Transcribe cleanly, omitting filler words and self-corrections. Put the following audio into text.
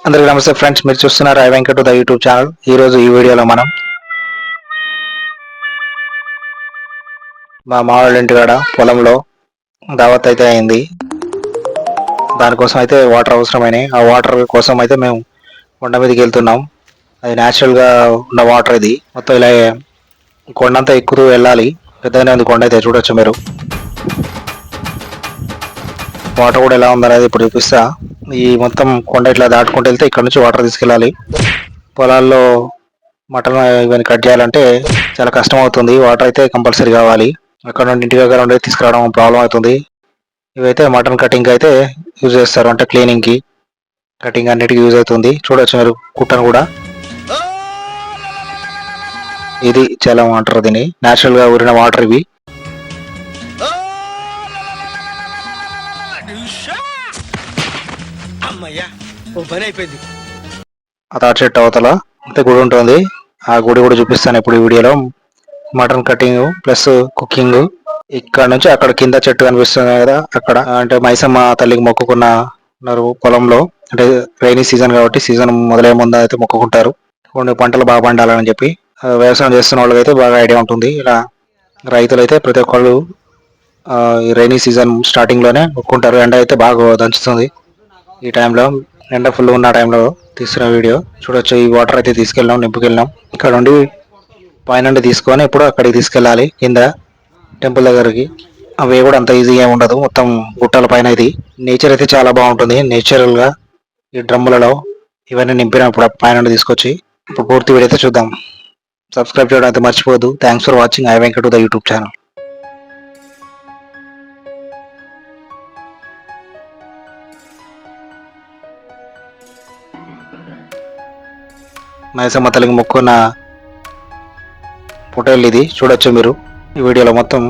అందరికీ నమస్తే ఫ్రెండ్స్, మీరు చూస్తున్నారు I Venkat the YouTube channel. ఈరోజు ఈ వీడియోలో మనం మా మావాళ్ళ ఇంటికాడ పొలంలో దావత్ అయితే అయింది. దానికోసం అయితే వాటర్ అవసరమైనవి. ఆ వాటర్ కోసం అయితే మేము కొండ మీదకి వెళ్తున్నాం. అది న్యాచురల్గా ఉన్న వాటర్. ఇది మొత్తం ఇలా కొండంతా ఎక్కుతూ వెళ్ళాలి. పెద్దగానే ఉంది కొండ అయితే, చూడొచ్చు మీరు. వాటర్ కూడా ఎలా ఉందనేది ఇప్పుడు చూపిస్తా. ఈ మొత్తం కొండ ఇట్లా దాటుకుంటూ వెళ్తే ఇక్కడ నుంచి వాటర్ తీసుకెళ్ళాలి. పొలాల్లో మటన్ ఇవన్నీ కట్ చేయాలంటే చాలా కష్టం అవుతుంది. వాటర్ అయితే కంపల్సరీ కావాలి. అక్కడ నుండి ఇంటి దగ్గర నుండి తీసుకురావడం ప్రాబ్లం అవుతుంది. ఇవైతే మటన్ కటింగ్ అయితే యూజ్ చేస్తారు, అంటే క్లీనింగ్కి, కటింగ్ అన్నిటికీ యూజ్ అవుతుంది. చూడొచ్చు మీరు కుట్టను కూడా. ఇది చాలా అంటారు దీన్ని, న్యాచురల్గా ఊరిన వాటర్ ఇవి. ఆ తాటి చెట్టు అవతల అయితే గుడి ఉంటుంది. ఆ గుడి కూడా చూపిస్తాను ఇప్పుడు ఈ వీడియోలో. Mutton cutting plus cooking. ఇక్కడ నుంచి అక్కడ కింద చెట్టు కనిపిస్తుంది కదా, అక్కడ అంటే మైసమ్మ తల్లికి మొక్కుకున్నారు పొలంలో. అంటే రైనీ సీజన్ కాబట్టి సీజన్ మొదలయ్యే ముందు అయితే మొక్కుకుంటారు, కొన్ని పంటలు బాగా పండాలని చెప్పి. వ్యవసాయం చేస్తున్న వాళ్ళకి అయితే బాగా ఐడియా ఉంటుంది. ఇలా రైతులు అయితే ప్రతి ఒక్కళ్ళు ఈ రైనీ సీజన్ స్టార్టింగ్లోనే మొక్కుంటారు. ఎండ అయితే బాగా దంచుతుంది ఈ టైంలో. ఎండ ఫుల్ ఉన్న టైంలో తీసిన వీడియో చూడొచ్చు. ఈ వాటర్ అయితే తీసుకెళ్ళినాం, నింపుకెళ్ళినాం. ఇక్కడ నుండి పైన తీసుకొని ఇప్పుడు అక్కడికి తీసుకెళ్ళాలి, కింద టెంపుల్ దగ్గరికి. అవి కూడా అంత ఈజీగా ఉండదు, మొత్తం గుట్టల పైన. ఇది నేచర్ అయితే చాలా బాగుంటుంది. నేచురల్గా ఈ డ్రమ్ములలో ఇవన్నీ నింపినప్పుడు పైన తీసుకొచ్చి. ఇప్పుడు పూర్తి వీడియో అయితే చూద్దాం. సబ్స్క్రైబ్ చేయడం అయితే మర్చిపోవద్దు. Thanks for watching I Venkat the YouTube channel. Maisamma తల్లికి మొక్కున్న ఫోటోలు ఇది, చూడొచ్చు మీరు ఈ వీడియోలో మొత్తం.